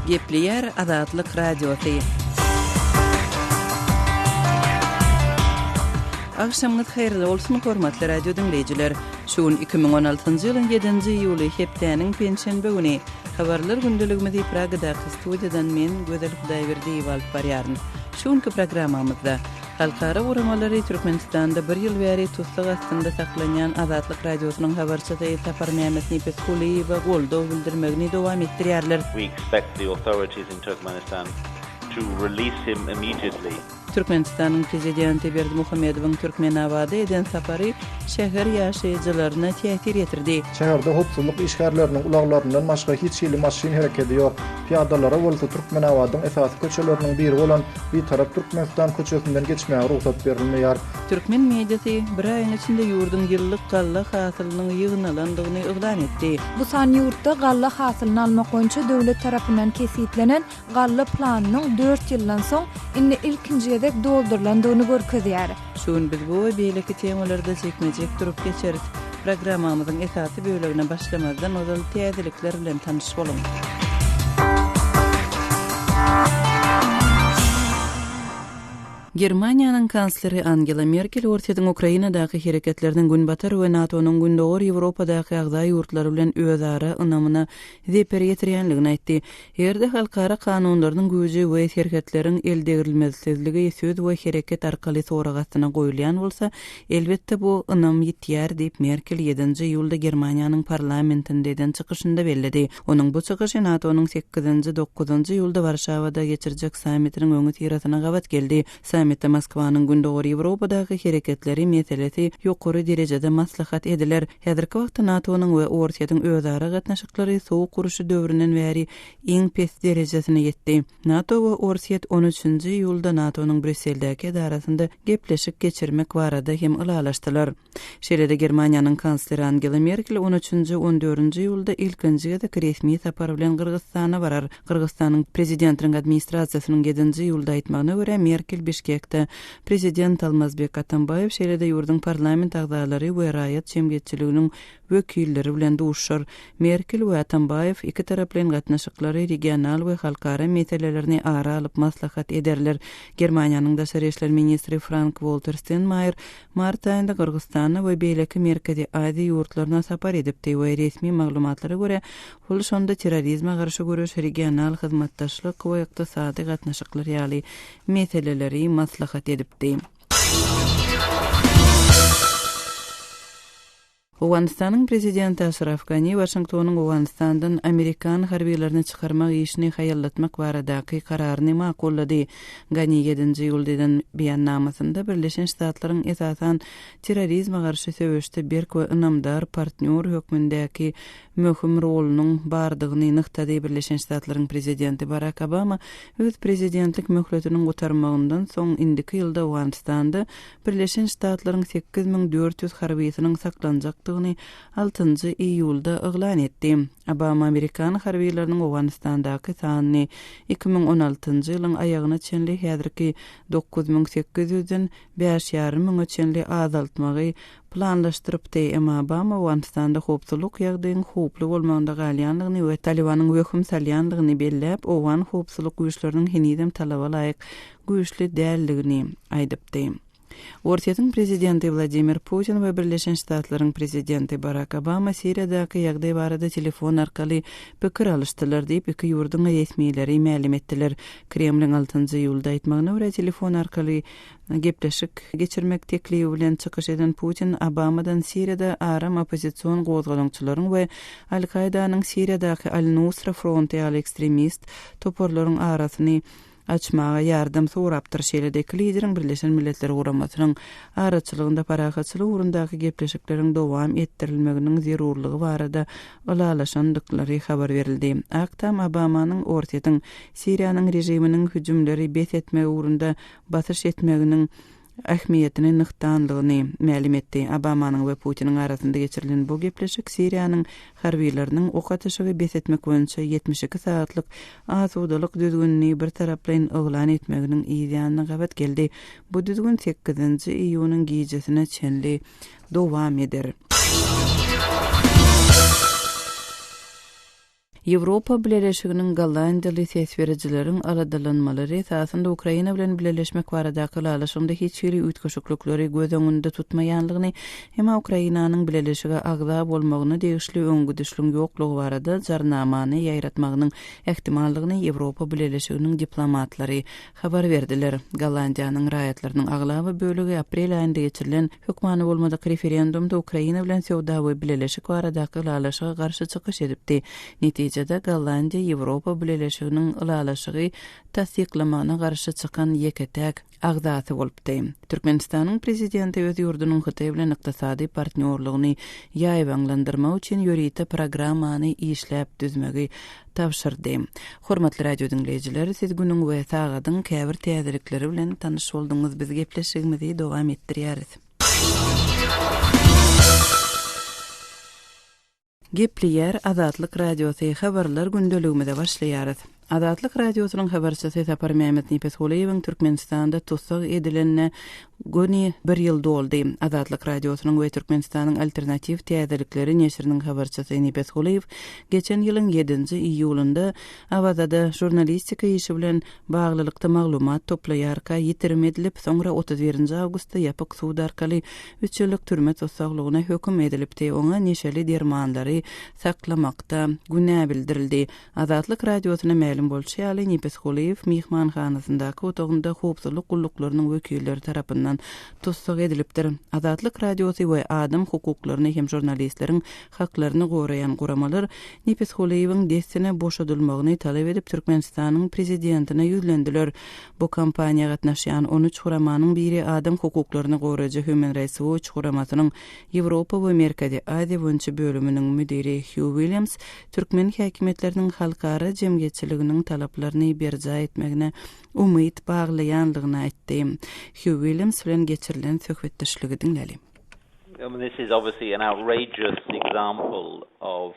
Gepleyer Azatlyk Radiosu. Akşamınız hayırlı olsun hormatly radio dinleyijiler. Şuun 2016-njy ýylyň 7-nji ýuly hepdeniň penşenbe güni habarlar gündeligimizi Pragada studiýadan men Gözel Hudaýberdiýew alyp barýaryn. Şuňky programmamyzda halkara uğramalary Türkmenistanda bir ýyl bäri tutsak astynda saklanýan Azatlyk radiosynyň habarçysy Sapar Mehmet Nipetkuliýew goldaw bildirmegini dowam etdirýärler. We expect the authorities in Turkmenistan to release him immediately. Türkmenistanyň prezidenti Berdimuhammedowyň Türkmenawada eden sapary şäher ýaşaýjylaryna täsir ýetirdi. Şäherde hopsuzlyk işgärleriniň ulaglaryndan başga hiç ýyly maşyn hereketi ýok. Piýadalara bolsa Türkmenawadyň esasy köçeleriniň biri bolan bir tarap Türkmenistan köçesinden geçmäge ruhsat berilmeýär. Türkmen mediasy bir aýyň içinde ýurdun ýyllyk galla hasylynyň ýygnalandygyny eglan etdi. Bu san ýurtda galla hasylyny almak boýunça döwlet tarapyndan kesitlenen galla planynyň 4 ýyldan soň indi ilkinji doldurulandygyny görkezýär. Şuň biz bu beýleki temalarda çekmejek durup geçerik. Programmamyzyň esasy bölegine başlamazdan ozal täzelikler bilen tanyş bolun. Germaniýanyň kansleri Angela Merkel ortadan Ukrainadaky hereketlerden günbatar we NATO'nun gündogor Ýewropadaky agzay ýurtlary bilen özara ynamyna zeper ýetirýänligini aýtdy. Ýerde halkara kanunlarynyň güýji we hereketleriň eldegirilmezligi söz we hereket arkaly soragatyna goýulýan bolsa, elbetde bu ynam ýetýär diýip Merkel 7-nji ýylda Germaniýanyň parlamentinde eden çykyşynda bellidi. Onuň bu çykyşy NATO'nun 8-nji 9-njy ýylda Warşawada geçirjek sammitiniň öňü tirasyna gabat geldi. Sammitde Moskwanyň gündogor Ýewropadaky hereketleri meselesi ýokary derejede maslahat ediler. Häzirki wagtda NATO'nun we Orsiýatyň özara gatnaşyklary sowuk guruşy döwründen bäri iň pes derejesine ýetdi. NATO we Orsiýat 13-nji ýylda NATO'nun Brüsseldäki edarasynda gepleşik geçirmek barada hem ulalaşdylar. Şeýle-de Germaniýanyň kansleri Angela Merkel 13-nji 14-nji ýylda ilkinji gezek resmi sapar bilen Kyrgyzstana barar. Kyrgyzstanyň prezidentiniň administrasiýasynyň 7-nji ýylda aýtmagyna görä Merkel Bişkekde prezident Almazbek Atambayew şeýle-de ýurdun parlament agzalary we raýat cemgiýetçiliginiň wekilleri bilen duşar. Merkel we Atambayew iki tarap bilen gatnaşyklary regional we halkara meselelerini ara alyp maslahat ederler. Germaniýanyň daşary işler ministri Frank-Walter Steinmeier mart aýynda Kyrgyzstana we beýleki Merkezi Aziýa ýurtlaryna sapar edipdi we resmi maglumatlara görä ol şonda terrorizme garşy görüş, regional hyzmatdaşlyk we ykdysady gatnaşyklary ýaly meseleleri maslahat edipdi. Owganistanyň prezidenti Ashraf Ghani Washingtonyň Owganistandan Amerikan harbiýlerini çykarmak işini haýallatmak baradaky kararyny makullady. Ghani 7-nji ýyldan beýannamasynda Birleşen Ştatlaryň esasan terrorizme garşy söwüşde berk we ynamdar partner hökmündäki möhüm rolunyň bardygyny nyktady. Birleşen Ştatlaryň prezidenti Barack Obama öz prezidentlik möhletiniň gutarmagyndan soň indiki ýylda Owganistanda Birleşen Ştatlaryň 8400 harbiýetiniň saklanjak 6-njy iýulda eglan etdi. Obama Amerikan harbiýetleriniň Owganistandaky sanyny 2016-njy ýylyň aýagyna çenli häzirki 9800-den 5.5 çenli azaltmagy planlaşdyrypdy. Emma Obama Owganistanda hopsuzlyk ýagdaýynyň hoply bolmagynda galýanlygyny we Talibanyň hökm salýanlygyny belläp, Owgan hopsuzlyk güýçleriniň hinidem talaba laýyk güýçli däldigini aýdypdy. Orsiýatyň prezidenti Vladimir Putin we Birleşen Ştatlaryň prezidenti Barack Obama Siriýadaky ýagdaý barada telefon arkaly pikir alışdylar diýip iki ýurdun resmiýetleri ma'lum etdiler. Kremliň 6-njy ýylda aýtmagyna görä telefon arkaly gepleşik geçirmek teklibi bilen çykyş eden Putin Obamadan Siriýada aram opozisiýon gozgalançylaryň we Al-Qaidanyň Siriýadaky Al-Nusra fronty ýaly ekstremist toporlaryň arasyny açmağa yardım sorapdyr. Şeýle-de lideriň Birleşen Milletler Guramasynyň araçylygynda parahatçylyk urundaky gepleşikleriň dowam etdirilmeginiň zerurlygy barada ulalaşandyklary habar berildi. Aktam Obamanyň Orsiýatyň Siriýanyň rejiminiň hüjümleri bes etmegi urunda basyş etmeginiň ähmiýetini nykdanlygyny ma'lum etdi. Obamanyň we Putiniň arasynda geçirilen bu gepleşik Siriýanyň harbiýleriniň ok atyşygy bes etmek boýunça 72 saatlyk azudalyk düzgünlüği bir taraplan oglan etmeginiň ýa-da gabat geldi. Bu düzgün 8-nji iýunyň gijesine çenli dowam eder. Ýewropa Birleşiginiň Gollandiýaly täsirçileriň aladalanmalary esasında Ukraina bilen birleşmek baradaky laşygynda hiç biri ütköşüklükleri göz öňünde tutmaýanlygyny hem Ukrainanyň birleşige agza bolmagyny degişli öňgüdüşlüň ýoklugy barada jarnamany ýaýratmagynyň ähtimallygyny Ýewropa Birleşiginiň diplomatlary habar berdiler. Gollandiýanyň raýatlarynyň aglaby bölegi aprel aýynda geçirilen hökmany bolmadyk referendumda Ukraina bilen sowda we birleşik baradaky laşyga garşy çykyş edipdi. Netijede Gollandiýa Ýewropa Birleşiginiň ulalaşygy tasdiklamagyna garşy çykan ýeketäk agzasy bolupdy. Türkmenistanyň prezidenti öz ýurdunyň Hytaý bilen ykdysady partnerligyny ýaýbanlandyrmak üçin ýörite programmany işläp düzmegi tapşyrdy. Hormatly radio dinleýijiler, siz günüň we sagadyň käbir täzelikleri bilen tanyş boldyňyz. Biz gepleşigimizi dowam etdirýäris. Gepliyer Azatlyk Radiosy habarlar gündeligimizde başlaýarys. Azatlyk Radiosynyň habarçysy Sapar Mehmet Nipesguliýewiň Türkmenistanda tutsak edilenne göni 1 ýyl doldy. Azatlyk Radiosynyň we Türkmenistanyň alternativ täzelikleri neşriniň habarçysy Nipesguliýew geçen ýylyň 7-nji iýulynda Awazada jurnalistika işi bilen baglylykda maglumat toplaýarka ýitirmedilip, soňra 31-nji awgustda ýapyk suud arkaly 3 ýyllyk türme tutsaklygyna hökm edilipdi. Oňa neşeli dermanlary saklamakda günä bildirildi. Azatlyk Radiosyna bolşýaly Nipesguliýew mihmanhanasyndaky otagynda howpsuzlyk gulluklarının wekilleri tarapyndan tutsak edilipdir. Azatlyk Radiosy we adam hukuklaryny hem jurnalistleriň haklaryny goraýan guramalar Nipesguliýewiň destine boşadylmagyny talap edip Türkmenistanyň prezidentine ýüzlendiler. Bu kampaniýa gatnaşýan 13 guramanyň biri adam hukuklaryny goraýjy Human Rights Watch guramasynyň Ýewropa we Merkezi Aziýa boýunça bölüminiň müdiri Hugh Williams türkmen häkimetläriniň halkara jemgyýetçiliginiň talaplaryny berja etmegine umyt baglaýanlygyny aýtdy. Hugh Williams bilen geçirilen söhbetdeşligi dinläli. This is obviously an outrageous example of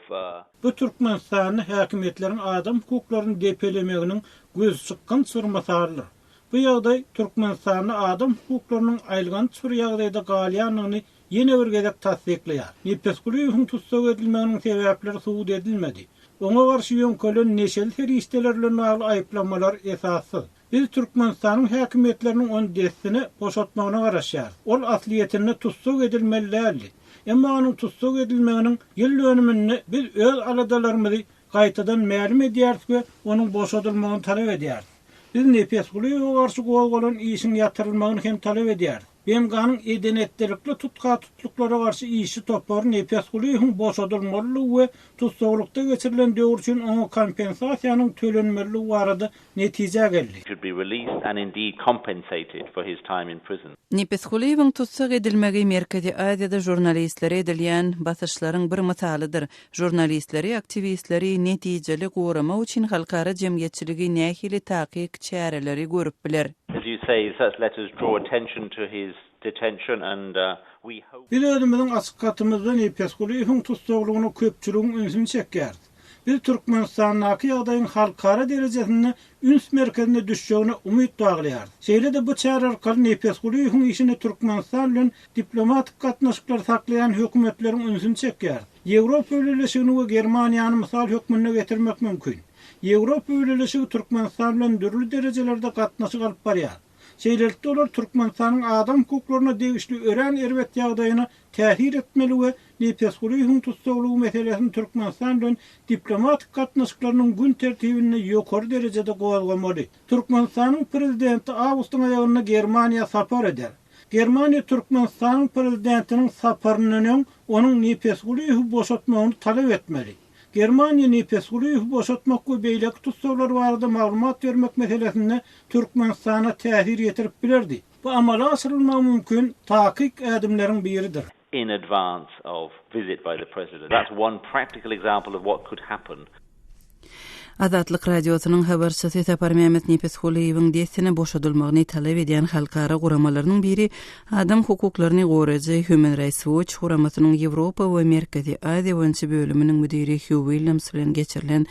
Bu Türkmenistanyň häkimetläriniň adam hukuklaryny depelemeginiň göz çykkan surmasarylar. Bu ýagdaý Türkmenistanyň adam hukuklarynyň aýlgan sur ýagdaýda galýanlygyny ýene bir gezek tasdikleýär. Nipesguliýewiň tutsak edilmeginiň sebäpleri suud edilmedi. Oňa garşy ýönkelen neşeli ferişteler bilen bagly aýyplamalar esassy. Biz Türkmenistanyň häkimetleriniň on destini boşatmagyna garaşýar. Ol asliýetini tutsak edilmeli. Emma onuň tutsak edilmeginiň ýyl dönümini biz öz aladalarymyzy gaýtadan ma'lum edýäris we onuň boşadylmagyny talap edýäris. Biz Nipesguliýewe garşy goýulan işin ýatyrylmagyny hem talap edýäris. Benim ganyň edenetlikli tutka tutluklara garşy işi topary Nipesguliýewiň boşadylmaly we tutsaklykda geçirilen döwür üçin oňa kompensasiýanyň tölenmeli barada netije geldi. should be released and indeed compensated for his time in prison. Nipesguliýewiň tutsak edilmegi Merkezi Aziýada jurnalistlere edilýän basyşlaryň bir misalydyr. Jurnalistleri, aktivistleri netijeli gorama üçin halkara jemgyýetçiligi nähili takyk çäreleri görüp biler. As you say, such letters draw attention to his detention and we hope Biz özümizin açıkatımızda Nipesguliýewiň tutsaklygyny köpçüligiň ünsini çekýär. Biz Türkmenistanyň ýagdaýyň halkara derejesinde üns merkezine düşýägine umyt baglaýar. Şeýle de bu çare arkaly Nipesguliýewiň işini Türkmenistan bilen diplomatik gatnaşyklar saklayan hökümetleriň ünsini çekýär. Ýewropa Birleşigini we Germaniýany mysal hökmüne getirmek mümkin. Ýewropa Birleşigi Türkmenistan bilen dürli derejelerde gatnaşyk alyp barýar. Şeýlelikde olar Türkmenistanyň adam hukuklaryna degişli ören erbet ýagdaýyna täsir etmeli we Nipesguliýewiň tutsaklygy meselesini Türkmenistan bilen diplomatik gatnaşyklarynyň gün tertibine ýokary derejede gowalgamaly. Türkmenistanyň prezidenti awgustyň aýagyna Germaniýa sapar eder. Germaniýa Türkmenistanyň prezidentiniň saparynyň onuň Nipesguliýewi boşatmagyny talap etmeli. Germaniýa Nipesguliýewi boşatmak we beýleki tutsaklar barada maglumat bermek meselesinde Türkmenistana täsir ýetirip bilerdi. Bu amala asyrylmagy mümkin takyk adımlaryň biridir. in advance of visit by the president. That's one practical example of what could happen. Azatlyk radiosynyň habarçysy Sapar Mehmet Nepeshuliýewiň destine boşadylmagyny talap edýän halkara guramalarynyň biri adam hukuklaryny goraýjy Human Rights Watch guramasynyň Ýewropa we Merkezi Aziýa boýunça bölüminiň müdiri Hugh Williams bilen geçirilen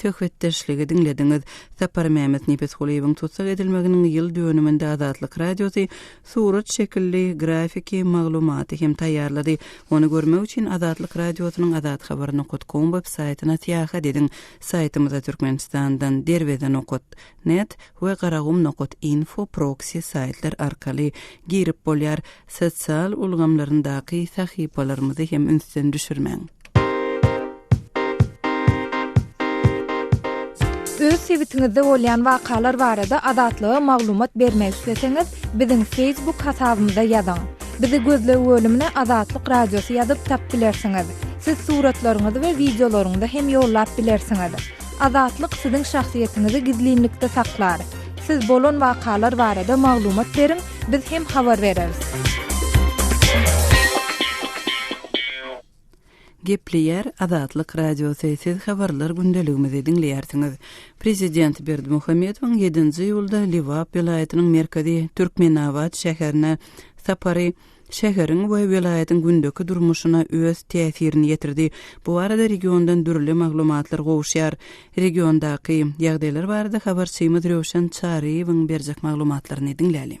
söhbetdeşligi diňlediňiz. Sapar Mehmet Nepeshuliýewiň tutsak edilmeginiň ýyl dönüminde Azatlyk radiosy surat şekilli grafiki maglumaty hem taýýarlady. Onu görmek üçin Azatlyk radiosynyň azathabaryny.com web saýtyna tiýahat ediň. Saýtymyza Türkmenistandan derweden okut.net we garagum.info proxy saytlar arkaly girip bolýar. Sosial ulgamlaryndaky sahypalarymyzy hem ünsden düşürmäň. Öz sewitingizde bolýan wakalar barada azatlyga maglumat bermek isteseňiz, biziň Facebook hasabymyza ýazyň. Bizi gözle bölümine Azatlyk Radiosy ýazyp tap bilersiňiz. Siz suratlaryňyzy we videolaryňyzy hem ýollap bilersiňiz. Azatlyk siziň şahsiýetinizi gizlinlikde saklar. Siz bolan wakalar barada maglumat beriň, biz hem habar bereriz. Gepleýär Azatlyk Radiosy siz habarlar gündeligimizi dinleýärsiňiz. Prezident Berdimuhammedowyň 7-nji ýylda Liwap vilayatynyň merkezi Türkmenawat şäherine sapary şäheriň we vilayatyň gündäki durmuşyna öz täsirini ýetirdi. Bu arada regiondan dürli maglumatlar gowşýar. Regiondaky ýagdaýlar barada habarçymyz Röşen Çaryýewiň berjek maglumatlaryny dinläli.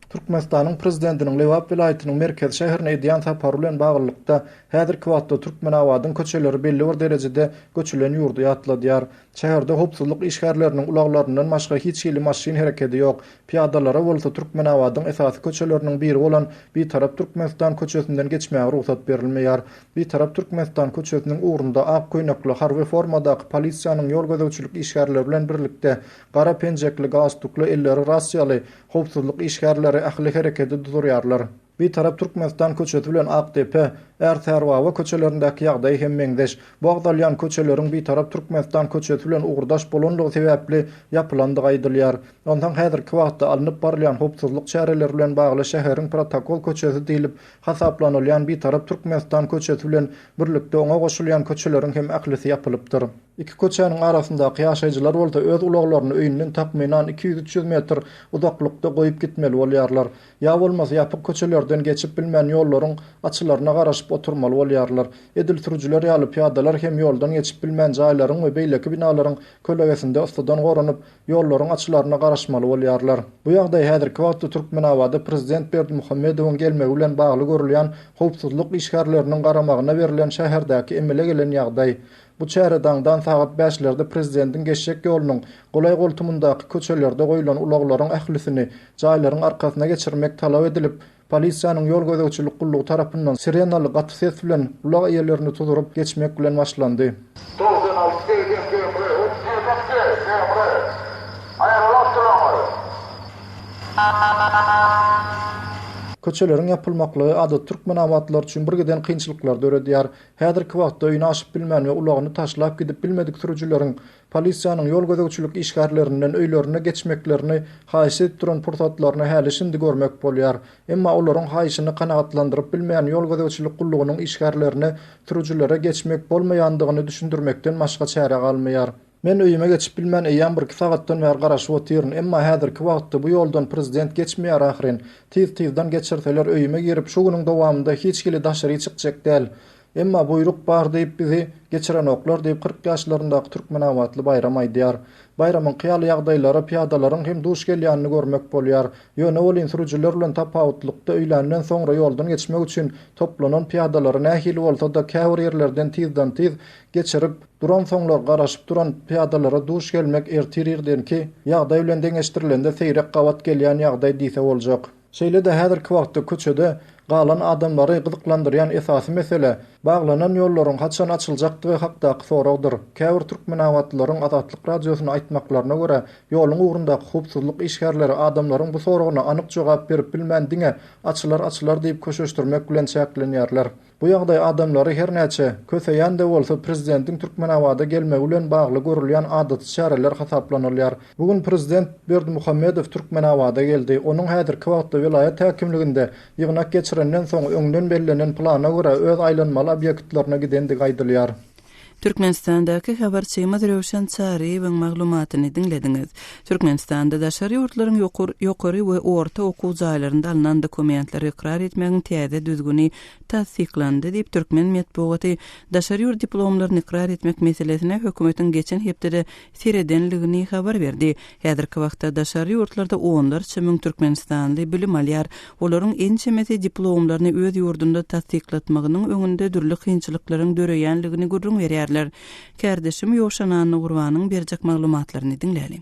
Türkmenistanyň prezidentiniň Liwap vilayatynyň merkez şäherine edýän sapary bilen baglykda häzirki wagtda Türkmenawadyň köçeleri belli bir derejede göçülen ýurdu ýatladýar. Şäherde howpsuzlyk işgärleriniň ulaglaryndan başga hiç ýyly maşyn hereketi ýok. Piýadalara bolsa Türkmenawadyň esasy köçeleriniň biri bolan bir tarap Türkmenistan köçesinden geçmäge ruhsat berilmeýär. Bir tarap Türkmenistan köçesiniň ugrunda ak köýnekli harby formadaky polisiýanyň ýol gözegçilik işgärleri bilen birlikde gara penjekli gastukly elleri rasiýaly howpsuzlyk işgärleri ähli hereketi durýarlar. Bir tarap Türkmenistan köçesi bilen AKDP, Erterwawa köçelerindäki ýagdaý hem meňdeş. Bagdalyan köçeleriň bir tarap Türkmenistan köçesi bilen ugrdaş bolanlygy sebäpli ýapylandygy aýdylýar. Ondan häzirki wagtda alınıp barlayan howpsuzlyk çäreleri bilen bagly şäheriň protokol köçesi diýilip hasaplanylýan bir tarap Türkmenistan köçesi bilen birlikde oňa goşulýan köçeleriň hem ählisi ýapylypdyr. Iki köçäniň arasyndaky ýaşaýjylar bolsa öz ulaglaryny öýünden takminan 200-300 metr uzaklykda goýup gitmeli bolýarlar. Ýa bolmasa ýapyk köçelerden geçip bilmän ýollaryň açylaryna garaşyp oturmaly bolýarlar. Edil sürüjüler ýaly piýadalar hem ýoldan geçip bilmän jaýlaryň we beýleki binalaryň kölegesinde ustadan goranyp ýollaryň açylaryna garaşmaly bolýarlar. Bu ýagdaý häzirki wagtda Türkmenawada prezident Berdimuhammedowyň gelmegi bilen bagly görülýän howpsuzlyk işgärleriniň garamagyna berilen şäherdäki emele gelen ýagdaý. Bu çäredaňdan saat 5-lerde prezidentin geçjek ýolunyň golay goltumundaky köçelerde goýulan ulaglaryň ählisini jaýlaryň arkasyna geçirmek talap edilip, polisiýanyň ýol gözegçilik gullugy tarapyndan sirenaly gaty ses bilen ulag ýerlerini tuturup geçmek bilen başlandy. Köçeleriň ýapylmaklygy ady Türkmenawatlar üçin birgeden kynçylyklar döredýär. Häzirki wagtda öýüne aşyp bilmän we ulagyny taşlap gidip bilmedik sürüjüleriň polisiýanyň ýol gözegçilik işgärlerinden öýlerine geçmeklerini haýsy edip duran pursatlaryny häli şimdi görmek bolýar. Emma olaryň haýyşyny kanagatlandyryp bilmän ýol gözegçilik gullugynyň işgärlerini sürüjülere geçmek bolmaýandygyny düşündirmekden başga çäre galmaýar. Men öýüme geçip bilmän eýän bir sagatdan bäri garaşyp otyryn, emma häzirki wagtda bu ýoldan prezident geçmeýär ahyryn. Tiz-tizdan geçirseler öýüme girip şu günüň dowamında hiç kili daşary çykjak däl. Emma buyruk bar diýip bizi geçiren oklar diýip 40 ýaşlaryndaky Türkmenawatly Bayram aýdýar. Bayramyň kıyaly ýagdaýlary piýadalaryň hem duş gelýänini görmek bolýar. Ýöne bolyn sürüjüler bilen tapawatlykda öýlenden soňra ýoldan geçmek üçin toplanan piýadalar nähili bolsa da käwir ýerlerden tizdan tiz geçirip duran soňlar garaşyp duran piýadalara duş gelmek ertirirdenki ýagdaý bilen deňeşdirilende seýrek gawat gelýän ýagdaý diýse boljak. Şeýle de häzirki wagtda köçede galan adamlary gyzyklandyrýan esasy mesele baglanan ýollaryň haçan açyljakdygy hakdaky soragdyr. Käwir Türkmenawatlaryň Azatlyk radiosyna aýtmaklaryna görä, ýoluň ugrundaky howpsuzlyk işgärleri adamlaryň bu soragyna anyk jogap berip bilmändiňe açylar diýip köşeşdirmek bilen çäklenýärler. Bu ýagdaý adamlary her näçe köseýän de bolsa prezidentiň Türkmenawada gelmegi bilen bagly görülýän adaty çäreler hasaplanylýar. Bugun prezident Berdimuhammedow Türkmenawada geldi. Onuň häzirki wagtda vilayat häkimliginde ýygnak geçirenden soň öňden bellenen plana görä öz aýlanmaly obyektlerine gidendigi aýdylýar. Türkmenistan'daki habarçymyz Röwşen Çaryýewiň maglumatyny dinlediňiz. Türkmenistanda daşary ýurtlaryň ýokary we orta okuw jaýlarynda alynan dokumentleri ikrar etmegiň täze düzgüni tasdiklandy diýip Türkmen medeniýeti daşary ýurt diplomlaryny ikrar etmek meselesine hökümetiň geçen hepde seredenligini habar berdi. Häzirki wagtda daşary ýurtlarda onlarça müň Türkmenistanly bilim alýar. Olaryň en çemeti diplomlaryny öz ýurdunda tasdiklatmagynyň öňünde dürli kynçylyklaryň döreýänligini gurrun berýär. Kardeşim Ýoşan Urbanyň berjek maglumatlaryny dinläli.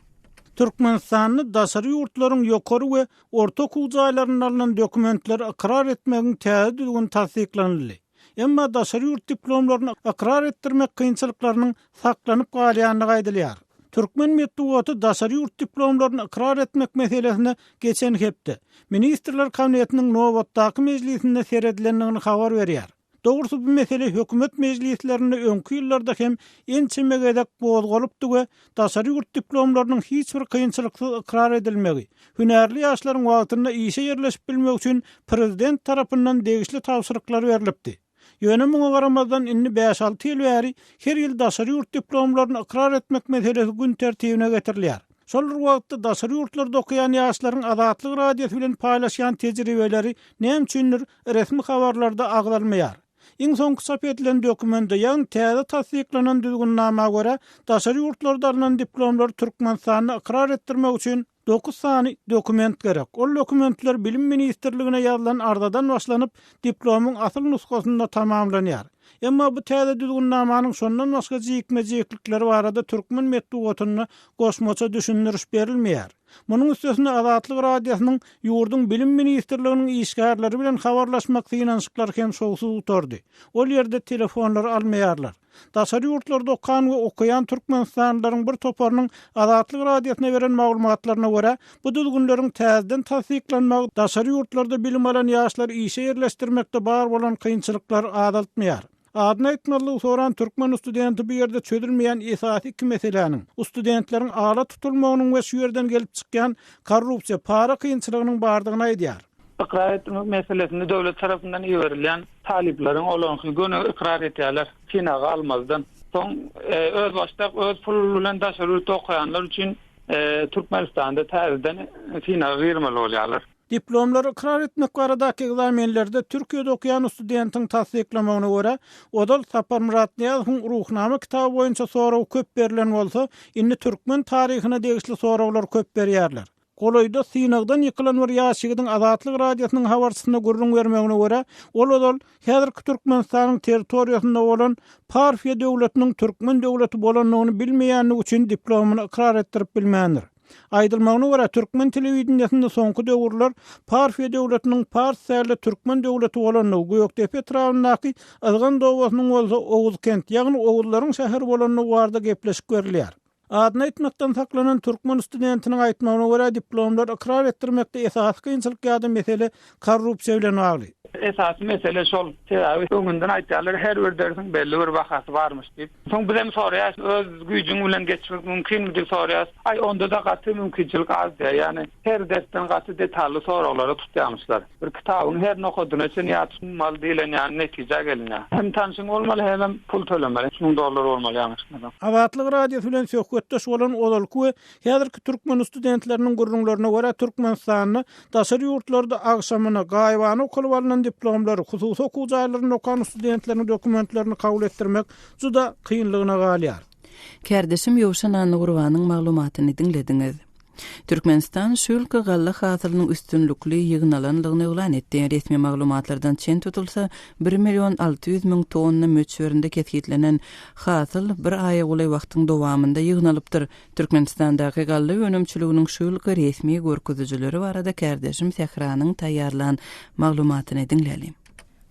Türkmenistan'da daşary ýurtlaryň ýokary we orta okuw jaýlaryndan alynan dokumentleri ikrar etmegiň täze düzgün tasdiklandy. Emma daşary ýurt diplomlaryny ikrar etdirmek kynçylyklarynyň saklanyp galýanyny gaýdylýar. Türkmen medeniýeti daşary ýurt diplomlaryny ikrar etmek meselesine geçen hepde Ministrler Kabinetiniň nowatdaky mejlisinde seredilenligini habar berýär. Dogrusu bu mesele hökümet mejlislerinde öňkü ýyllarda hem ençemegedek bozgolypdy we daşary ýurt diplomlarynyň hiç bir kynçylyksy ikrar edilmegi, hünärli ýaşlaryň wagtynda işe ýerleşip bilmek üçin prezident tarapyndan degişli tawsyryklar berilipdi. Ýönemeňe garamazdan inni 5-6 ýyl bäri her ýyl daşary ýurt diplomlaryny ikrar etmek meselesi gün tertibine getirilýär. Şol wagtda daşary ýurtlarda okuyan ýaşlaryň Azatlyk radiosu bilen paýlaşýan tejribeleri näme üçindir resmi habarlarda agdalmaýar. Iň soňky çap edilen dokumentde ýa-ni täze tasdiklanan düzgünnama görä daşary ýurtlarda alynan diplomlar Türkmenistanyny ikrar etdirmek üçin 9 sany dokument gerek. Ol dokumentler bilim ministrligine ýazylan ardadan başlanyp diplomyň asyl nuskasynda tamamlanýar. Emma bu täze düzgünnamanyň şondan başga jekme-jeklikleri barada Türkmen medeniýetine goşmaça düşündiriş berilmeýär. Munyň üstesine Azatlyk radiosynyň ýurdun bilim ministrliginiň işgärleri bilen habarlaşmak synanşyklar hem şowsuz oturdy. Ol ýerde telefonlar almaýarlar. Daşary ýurtlarda okan we okuyan Türkmenistanlylaryň bir toparynyň Azatlyk radiosyna beren maglumatlaryna görä, bu düzgünleriň täzeden tasdiklanmagy daşary ýurtlarda bilim alan ýaşlar işe ýerleşdirmekde bar bolan kynçylyklar azaltmaýar. Adına etmeli soran Türkmen studenti bir yerde çözülmeyen esasy iki meseleniň studentlerin ala tutulmagynyň we şu yerden gelip çykýan korrupsiýa para kynçylygynyň bardygyny aýdýar. İkrar etmek meselesinde devlet tarafından ýerilýän taliplaryň olanky göne ikrar etýärler. Finaga almazdan. Soň öz başda öz pul bilen daşary ýurt okuyanlar üçin Türkmenistanda täzeden finaga girmeli bolýarlar. Diplomları ikrar etmek baradaky egzamenlerde Türkiýede okuyan studentiň tasdiklamagyna görä, Odal Sapar Murat Niýazowyň ruhnama kitaby boýunça soraw köp berilen bolsa, inni türkmen taryhyna degişli sorawlar köp berýärler. Goloýda synagdan ýykylan bir ýaşygyň Azatlyk radiosynyň habarçysyna gurrun bermegine görä, ol Odal häzirki Türkmenistanyň territoriýasynda bolan Parfiýa döwletiniň türkmen döwleti bolanlygyny bilmeýänligi üçin diplomyny ikrar etdirip bilmändir. Aýdylmagyna görä Türkmen telewizionyasynda soňky döwürler Parfiýa döwletiniň parsiýaly Türkmen döwleti bolanlygy Göktepe etrafyndaky Azgan dowasynyň bolsa Owuz kent, ýagny Owuzlaryň şäher bolanlygy barada gepleşip görülýär. Adyny etmekden saklanan Türkmen studentiniň aýtmagyna görä diplomlar ikrar etdirmekde esasy kynçylyk ýa-da mesele korrupsiýa bilen bagly. Esasy mesele şol. Täze öňünden aýtýarlar her bir dersiň belli bir wagty barmyş diýip. Soň bizem soraýar, öz güýjüň bilen geçmek mümkinmi diýip soraýar. Ay onda da gaty mümkinçilik az diýär. Ýani her dersten gaty detally sorawlary tutýarmyşlar. Bir kitabyň her nokadyna üçin ýatmaly diýilen ýani netije gelinýär. Hem tanşyň bolmaly hem pul tölemeli. $1000 bolmaly ýa-ni. Azatlyk radiosu bilen söhbetdeş bolan Odalky häzirki türkmen studentleriniň gurrunlaryna görä Türkmenistanyny daşary ýurtlarda agşamyna gaýbany okulyp alynan diplomlar, hususy okuw jaýlaryny okan studentleriň dokumentlerini kabul etdirmek juda kynlygyna galýar. Kardeşim Ýoşan Urbanyň maglumatyny dinlediňiz. Türkmenistan şulky galla hasylynyň üstünlükli ýygnalanlygyny elan etdi. Resmi maglumatlardan çen tutulsa 1.600.000 tonna möçberinde kesgitlenen hasyl bir aýa goly wagtyň dowamında ýygnalypdyr. Türkmenistandaky galla önümçiliginiň şulky resmi görkezüjileri barada kardeşim Sehranyň taýýarlan maglumatyny dinläli.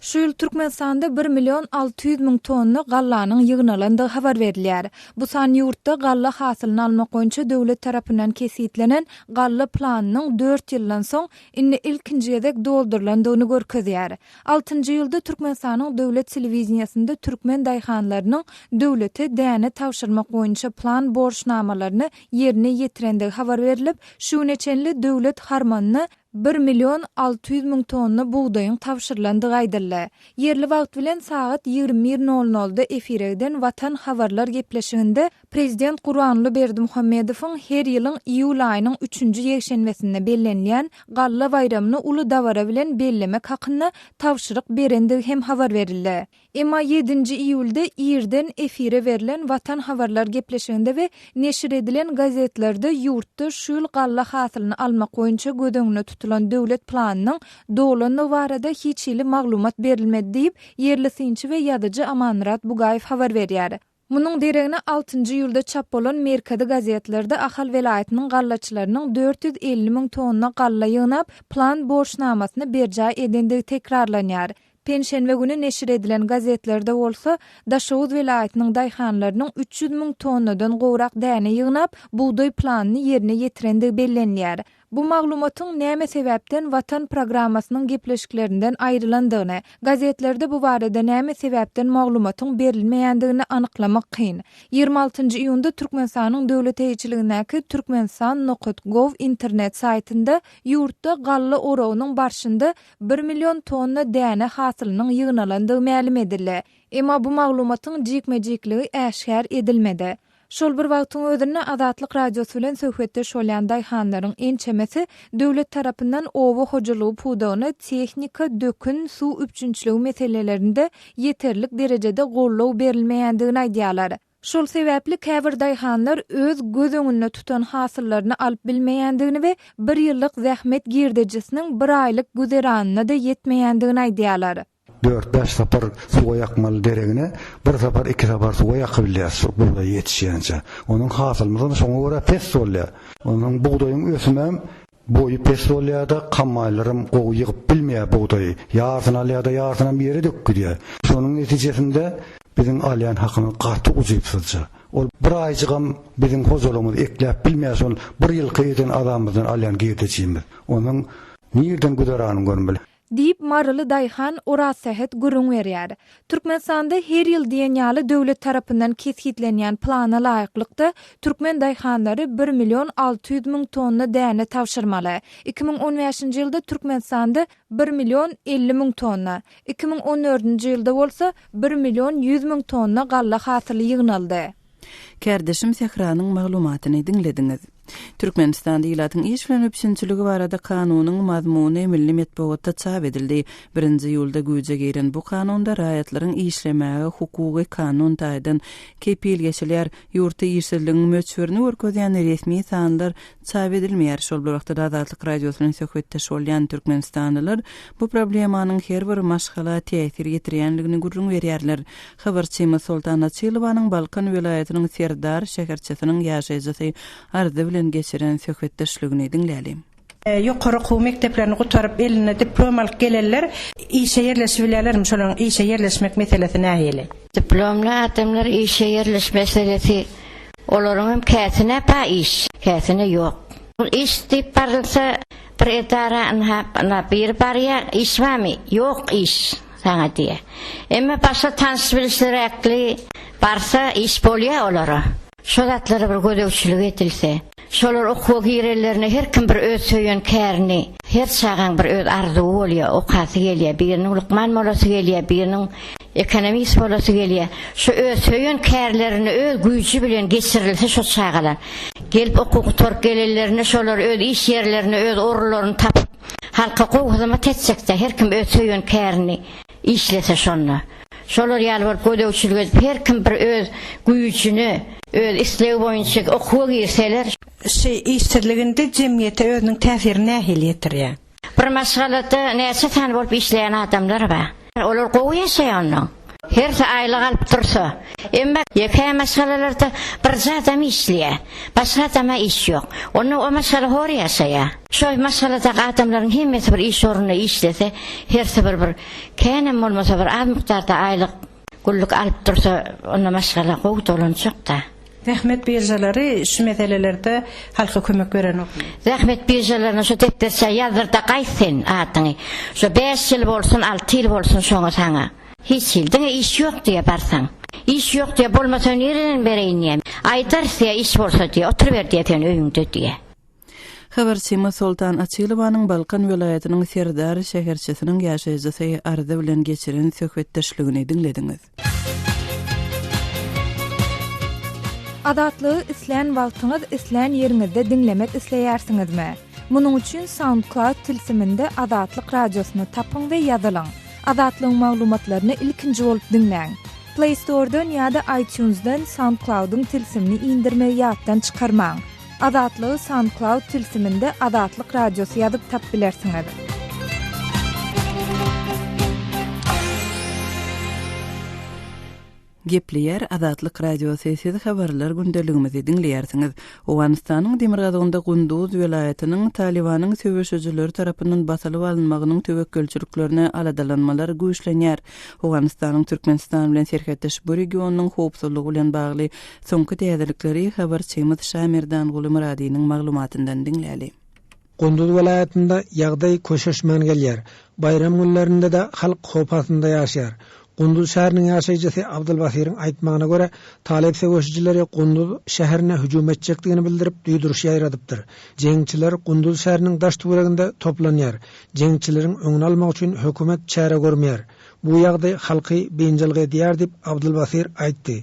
Şu ýyl Türkmenistanda 1.600.000 tonna gallanyň ýygnalandygy habar berilýär. Bu san ýurtda galla hasylyny almak boýunça döwlet tarapyndan kesitlenen galla planynyň 4 ýyldan soň inni ilkinji ýedek doldurulandygyny görkezýär. 6-njy ýylda Türkmenistanyň döwlet telewizionyasynda türkmen daýhanlarynyň döwlete däne tawşyrmak boýunça plan borçnamalaryny ýerine ýetirendigi habar berilip, şu neçenli döwlet harmanyny 1.600.000 tonna buğdayın tavşyrlandygy aýdyldy. Yerli wagt bilen saat 21:00-da efirden Watan habarlar gepleşiginde Prezident Gurbanly Berdimuhammedowyň her ýylyň iýul aýynyň 3-nji ýekşenbesinde bellenýän Galla bayramyny uly dawara bilen bellemek hakyna tawşyryk berendigi hem habar berildi. Emma 7-nji iýulda ýerden efire berilen Watan habarlar gepleşiginde we neşir edilen gazetlerde ýurtda şul galla hasylyny almak boýunça gödöňüne tutulan döwlet planynyň doluny barada hiç ýyly maglumat berilmedi diýip yerli synçy we ýadyjy Amanrat Bugaýew habar berýär. Munyň deregine 6-njy ýylda çap bolan Merkezi gazetlerde Ahal welaýatynyň gallaçylarynyň 450.000 tonna galla ýygnap plan borçnamasyny berjä edendigi tekrarlanýar. Penşenbe günü neşir edilen gazetlerde bolsa Daşowuz welaýatynyň daýhanlarynyň 300.000 tonnadan gowrak däne ýygnap buğday planyny ýerine ýetirendigi bellenýär. Bu maglumatyň näme sebäpden Watan programmasynyň gepleşiklerinden aýrylandygyny, gazetlerde bu barada näme sebäpden maglumatyň berilmeýändigini anyklamak kyn. 26-njy iýunda Türkmenistanyň döwlet eýçiligindäki Türkmenistan.gov internet saýtynda ýurtda galla orawynyň barşynda 1 million tonna däne hasylynyň ýygnalandygy ma'lum edildi. Emma bu maglumatyň jikme-jikligi äşkär edilmedi. Şol bir wagtyň özünde Azatlyk radiosu bilen söhbetde şolýan daýhanlaryň ençemesi döwlet tarapyndan owa hojalygy pudagyny tehnika, dökün, suw üçinçiligi meselelerinde ýeterlik derejede gollaw berilmeýändigini aýdýarlar. Şol sebäpli käbir daýhanlar öz göz öňünde tutan hasyllaryny alyp bilmeýändigini we bir ýyllyk zähmet girdejisiniň bir aýlyk güzeranyna da ýetmeýändigini aýdýarlar. 4-5 sapar suwa yakmaly deregine bir sapar 2 sapar suwa yakabilir buğday yetişýänçe. Onuň hasylmyny şoňa görä pes bolýar. Onuň buğdaýyň ösümem boyu pes bolýar-da kammaýlarym gowy ýygyp bilmeýär buğdaýy. Ýarsyn alýar-da ýarsynam bir ýere dökülýär. Şonuň netijesinde biziň alýan hakyny garty uzypsylja. Ol bir aýjygam biziň hozurlygymyz ekläp bilmeýär şol bir ýyl gyýdan adamymyzdan alýan girdejimiz. Onuň nirden güderanyny görmeli. Diýip Marly daýhan Oraz Sehet gurrun berýär. Türkmenistanda her ýyl diýenýaly döwlet tarapyndan kesgitlenýän plana laýyklykda türkmen daýhanlary 1.600.000 tonna däne tawşyrmaly. 2015-nji ýylda Türkmenistanda 1.050.000 tonna, 2014-nji ýylda bolsa 1.100.000 tonna galla hasyly ýygnaldy. Kärdeşim Sehranyň maglumatyny dinlediňiz. Türkmenistanda ýylatyň iş bilen öpüşünçiligi barada kanunyň mazmuny milli metbuatda çap edildi. 1-nji ýylda güýje giren bu kanunda raýatlaryň işlemäge hukuky kanun taýdan kepil geçilýär. Ýurtda işsizligiň möçberini görkezýän resmi sanlar çap edilmeýär. Şol bir wagtda Azatlyk radiosynyň söhbetde şolýan türkmenistanlylar bu problemanyň her bir maşgala täsir ýetirýänligini gurrun berýärler. Habarçymyz Sultan Açylowanyň Balkan welaýatynyň Serdar şäherçesiniň ýaşaýjysy ardy bilen geçiren söhbetdeşligini dinleýälim. Ýokary okuw mekdeplerini gutaryp eline diplom alyp gelenler işe ýerleşibilýärmi? Şolaryň işe ýerleşmek meselesi nähili? Diplomly adamlar işe ýerleşmek meselesi olaryň käsine pa iş, käsine ýok. İş diýip barylsa bir edara bir barya iş barmy? Ýok iş. Sana diye. Emma başka tanış bilişlerekli barsa iş bolýar olara. Şolatlary bir gödöwçilik etilse, şolar okuw girerlerine her kim bir öz söýen kärini, her çağan bir öz arzuwy bolýar, okasy gelýär, biriniň Lukman bolasy gelýär, biriniň ekonomist bolasy gelýär. Şu öz söýen kärlerini öz güýçi bilen geçirilse şo çağalar. Gelip okuw torp gelenlerine şolar öz iş ýerlerini, öz orularyny tapyp halka gowzama tetsekde her kim öz söýen kärini işlese şonda. Şolar ýaly bir gödöwçilik her kim bir öz güýçini, öz islew boýunça okuw girseler, işsizliginde jemgyýete özüniň täsirini nähili ýetirýär? Bir maşgalada näçe tan bolup işleýän adamlar bar. Olar gowy ýaşaýanlar. Her aýlyk alyp dursa, emma ýeke maşgalalarda bir adam işleýär, başga adama iş ýok. Onu o maşgala hor ýaşaýar. Şol maşgalada adamlaryň hemmesi bir iş orunda işlese, herse bir känem bolmasa bir az miktarda aýlyk gulluk alyp dursa, onu maşgala gowy dolanjak da. Zähmet birjalary şu meselelerde halka kömek beren okmy? Zähmet birjalaryna şu depderçe ýazyrda gaýsyn atyny. Şu 5 ýyl bolsun, 6 ýyl bolsun şoňa saňa. Hiç ýyldyň iş ýok diýe barsaň. İş ýok diýe bolmasa nereden bereýin? Aýdarsa iş bolsa diýe, oturup ber diýe öýüňde diýe. Habarçymy Sultan Açylowanyň Balkan welaýatynyň Serdar şäherçisiniň ýaşaýjysy arda bilen geçiren söhbetdeşligini dinlediňiz. Adatlygy isleýän wagtyňyz isleýän ýeriňizde dinlemek isleýärsiňizmi? Munuň üçin SoundCloud tilsiminde Adatlyk radiosyny tapyň we ýazylaň. Adatlyň maglumatlaryny ilkinji bolup dinleň. Play Store'dan ýa-da iTunes'dan SoundCloud'un tilsimini indirmeyi ýatdan çykarmaň. Adatlygy SoundCloud tilsiminde Adatlyk radiosy ýazyp tap bilersiňiz. Gepleýär Adatlyk radiosy habarlar gündeligimizi dinleýärsiňiz. Owganystanyň Demirgazynda Gunduz welaýatynyň Talibanyň söwüşçüleri tarapyndan basalyp alınmagynyň töwekkülçiliklerine aladalanmalar güýçlenýär. Owganystanyň Türkmenistan bilen serhäddeş bu regionynyň howpsuzlygy bilen bagly soňky täzelikleri habarçymyz Şamirdan Gulumradynyň maglumatyndan dinläli. Gunduz welaýatynda ýagdaý köşeşmän gelýär. Bayram günlerinde de halk howpasynda ýaşaýar. Gunduz şäheriniň ýaşaýjysy Abdulbasiriň aýtmagyna görä, talep söwüşçileri Gunduz şäherine hüjum etjekdigini bildirip duýduruş ýaýradypdyr. Jeňçiler Gunduz şäheriniň daş tuýragynda toplanýar. Jeňçileriň öňüni almak üçin hökümet çäre görmeýär. Bu ýagdaý halky beýinçilik edýär diýip Abdulbasir aýtdy.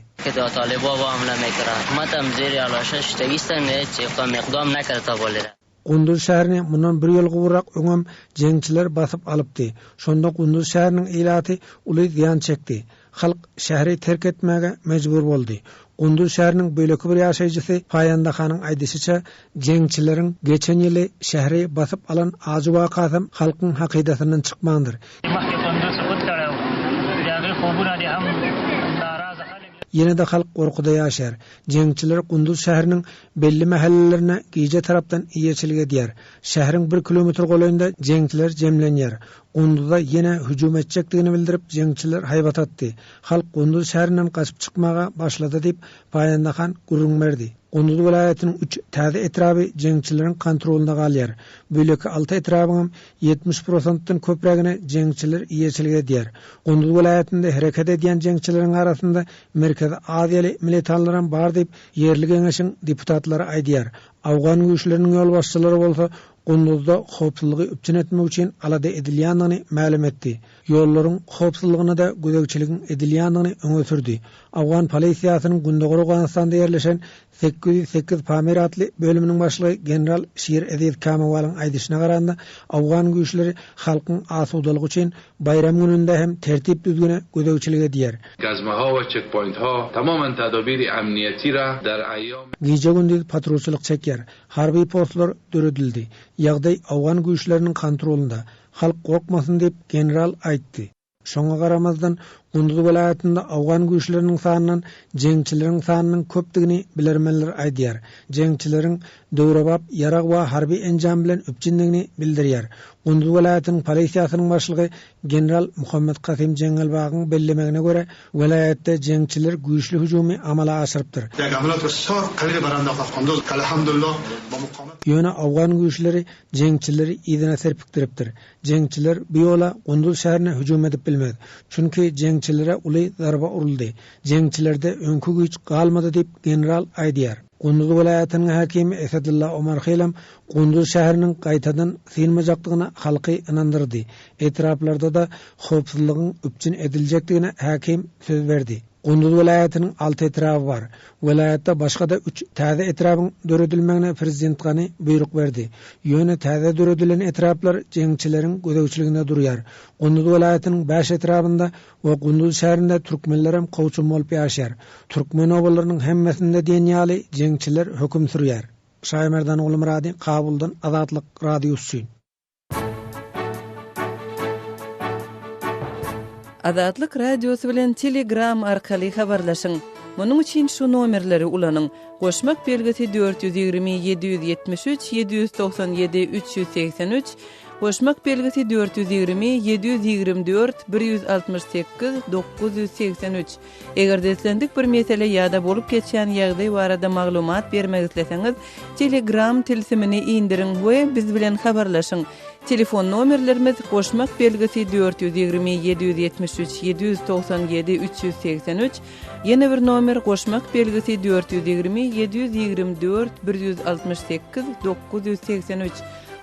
Gunduz şäherini mundan bir ýyl gowrak öňem jeňçiler basyp alypdy. Şonda Gunduz şäheriniň ilaty uly ziýan çekdi. Halk şäheri terk etmäge mejbur boldy. Gunduz şäheriniň böleki bir ýaşaýjysy Paýanda Hanyň aýdysyça, jeňçileriň geçen ýyly şäheri basyp alan ajuba kasam halkyň hakydatyndan çykmandyr. Yine de halk gorkuda ýaşar. Jeňçiler Gunduz şäheriniň belli mahallelerine giýje tarapdan iýeçilik edýär. Şäheriň 1 kilometr goýunda jeňçiler jemlenýär. Gunduzda yine hüjum etjekdigini bildirip jeňçiler haýbat atdy. Halk Gunduz şäherinden gaçyp çykmaga başlady diýip Paýanda Han gurrun berdi. Gunduz welaýatynyň 3 täze etraby jeňçileriň kontrolunda galýar. Böleki 6 etrabynyň 70%-dan köpregine jeňçiler iýeçilik edýär. Gunduz welaýatynda hereket edýän jeňçileriň arasynda Merkezi Aziýaly militanlaryň bar diýip ýerli geňeşiň deputatlary aýdýar. Awgan güýçleriniň ýol başçylary bolsa Gunduzda howpsuzlygy üpçün etmek üçin alada edilýändigini ma'lum etdi. Ýollaryň howpsuzlygyna da gödekçiligin edilýändigini öňe sürdi. Awgan polisiýasynyň Gundogor Owganystanda ýerleşen 808 Pamir atly bölüminiň başlygy general Şir Edip Kamawalyň aýdyşyna garanda Awgan güýçleri halkyň asudalygy üçin bayram gününde hem tertip düzgüne gödekçilik edýär. Gazmaha we checkpointha tamamen tadabiri emniyeti ra der ayyam Gece gündüz patrolçylyk çekýär. Harby postlar döredildi. Ýagdaý Awgan güýçleriniň kontrolunda. Halk gorkmasyn diýip general aýtdy. Şoňa garamazdan Gunduz welaýatynda Awgan güýçleriniň sanynyň jeňçileriň sanynyň köpdigini bilermenler aýdýar. Jeňçileriň döwrebap, ýarag we harby enjam bilen üpçündigini bildirýär. Gunduz welaýatynyň polisiýasynyň başlygy general Muhammed Qasim Jengelbagyň bellemegine görä, welaýatda jeňçiler güýçli hüjumy amala aşyrypdyr. Ýöne Awgan güýçleri jeňçileri ýerine serpikdiripdir. Jeňçiler bu ýola Gunduz şäherine hüjum edip bilmedi. Çünki jeňçilere uly zarba uruldy. Jeňçilerde öňkü güýç galmady diýip general aýdýar. Gunduz welaýatynyň hakimi Esadullah Omar Xelam Gunduz şäheriniň gaýtadan synmajakdygyna halky inandyrdy. Etraplarda da howpsuzlygyň üpçün ediljekdigine hakim söz berdi. Gunduz welaýatynyň 6 etrapy bar. Welaýatda başga da 3 täze etrabyň döredilmegine prezident Gany buyruk berdi. Ýöne täze döredilen etraplar jeňçileriň gödekçiliginde durýar. Gunduz welaýatynyň 5 etrapynda we Gunduz şäherinde türkmenler hem gowçum bolup ýaşar. Türkmen obalarynyň hemmesinde diýenýaly jeňçiler höküm sürýär. Şaýmerdan Gulumrady, Kabuldan Adatlyk radiosy. Adatlyk radiosu bilen Telegram arkaly habarlaşyň. Munuň üçin şu nomerleri ulanyň. Goşmak belgisi 420 773 797 383, goşmak belgisi 420 724 168 983. Eger deslendik bir mesele ýa-da bolup geçýän ýagdaý barada maglumat bermek isleseňiz, Telegram tilsimini indirin we biz bilen habarlaşyň. Telefon nomerlerimiz goşmak belgisi 420 773 797 383. Yeni bir nomer goşmak belgisi 420 724 168 983.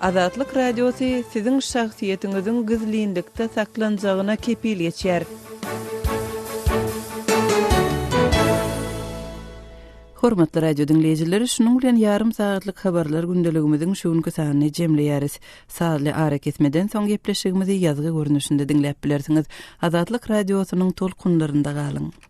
Azatlyk Radiosu sizin şahsiyetinizin gizlilikde saklanacağına kepil geçer. Hormatly radio dinleyijileri, şunun bilen yarım saatlyk habarlar gündeligimizin şuňky sanyny jemleýäris. Saatly ara kesmeden soň gepleşigimizi ýazgy görnüşinde dinläp bilersiňiz. Azatlyk Radiosynyň tolkunlarynda galyň.